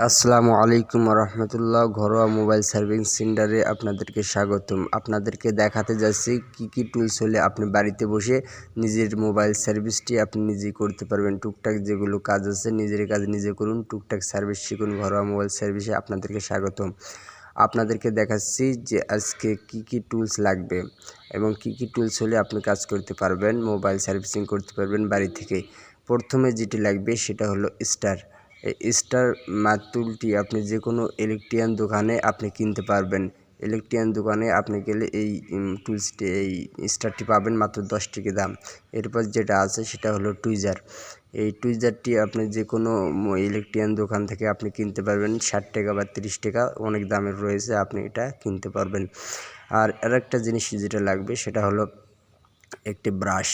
আসসালামু আলাইকুম রহমতুল্লাহ। ঘরোয়া মোবাইল সার্ভিস সেন্টারে আপনাদেরকে স্বাগতম। আপনাদেরকে দেখাতে যাচ্ছি কি টুলস হলে আপনি বাড়িতে বসে নিজের মোবাইল সার্ভিসটি আপনি নিজেই করতে পারবেন। টুকটাক যেগুলো কাজ আছে নিজের কাজ নিজে করুন, টুকটাক সার্ভিস শিখুন। ঘরোয়া মোবাইল সার্ভিসে আপনাদেরকে স্বাগতম। আপনাদেরকে দেখাচ্ছি যে আজকে কি টুলস লাগবে এবং কি টুলস হলে আপনি কাজ করতে পারবেন, মোবাইল সার্ভিসিং করতে পারবেন বাড়ি থেকে। প্রথমে যেটি লাগবে সেটা হলো স্টার। এই স্টার টুলটি আপনি যে কোনো ইলেকট্রিশিয়ান দোকানে আপনি কিনতে পারবেন। ইলেকট্রিশিয়ান দোকানে আপনি গেলে এই টুলসটি, এই স্টারটি পাবেন মাত্র 10 টাকা দাম। এরপর যেটা আছে সেটা হলো টুইজার। এই টুইজারটি আপনি যে কোনো ইলেকট্রিশিয়ান দোকান থেকে আপনি কিনতে পারবেন 60 টাকা বা 30 টাকা, অনেক দামের রয়েছে, আপনি এটা কিনতে পারবেন। আর আরেকটা জিনিস যেটা লাগবে সেটা হলো একটি ব্রাশ।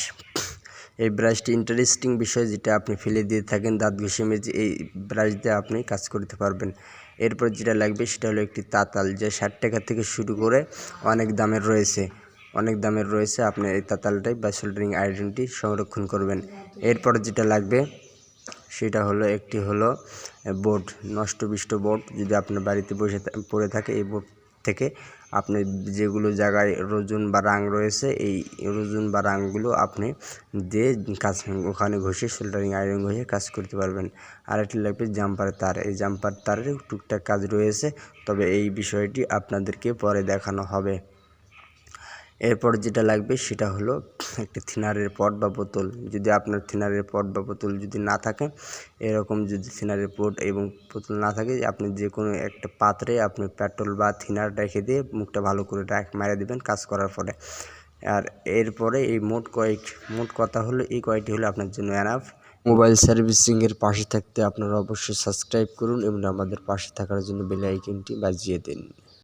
এই ব্রাশটি ইন্টারেস্টিং বিষয়, যেটা আপনি ফেলে দিয়ে থাকেন দাঁত ঘষে মেজে, এই ব্রাশ দিয়ে আপনি কাজ করতে পারবেন। এরপর যেটা লাগবে সেটা হলো একটি তাতাল, যা 60 টাকা থেকে শুরু করে অনেক দামের রয়েছে। আপনি এই তাতালটাই বা সোল্ডারিং আয়রনটি সংরক্ষণ করবেন। এরপর যেটা লাগবে সেটা হলো একটি বোর্ড, নষ্টবিষ্ট বোর্ড। যদি আপনার বাড়িতে বসে পড়ে থাকে, এই বোর্ড থেকে আপনি যেগুলো জায়গায় রোজন বা রাং রয়েছে, এই রোজন বা রাংগুলো আপনি দিয়ে কাজ ওখানে ঘষে সোল্ডারিং আয়রন ঘষে কাজ করতে পারবেন। আর একটি লাগবে জাম্পার তার। এই জাম্পার তারের টুকটাক কাজ রয়েছে, তবে এই বিষয়টি আপনাদেরকে পরে দেখানো হবে। এরপর যেটা লাগবে সেটা হলো একটি থিনারের পট বা বোতল। যদি আপনার থিনারের পট বা বোতল যদি না থাকে, এরকম যদি থিনারের পট এবং বোতল না থাকে, আপনি যে কোনো একটা পাত্রে আপনি পেট্রোল বা থিনার রেখে দিয়ে মুখটা ভালো করে মেরে দেবেন কাজ করার পরে। আর এরপরে এই মোট কথা হলো এই কয়টি হলো আপনার জন্য এনাফ। মোবাইল সার্ভিসিংয়ের পাশে থাকতে আপনারা অবশ্যই সাবস্ক্রাইব করুন এবং আমাদের পাশে থাকার জন্য বেল আইকনটি বাজিয়ে দিন।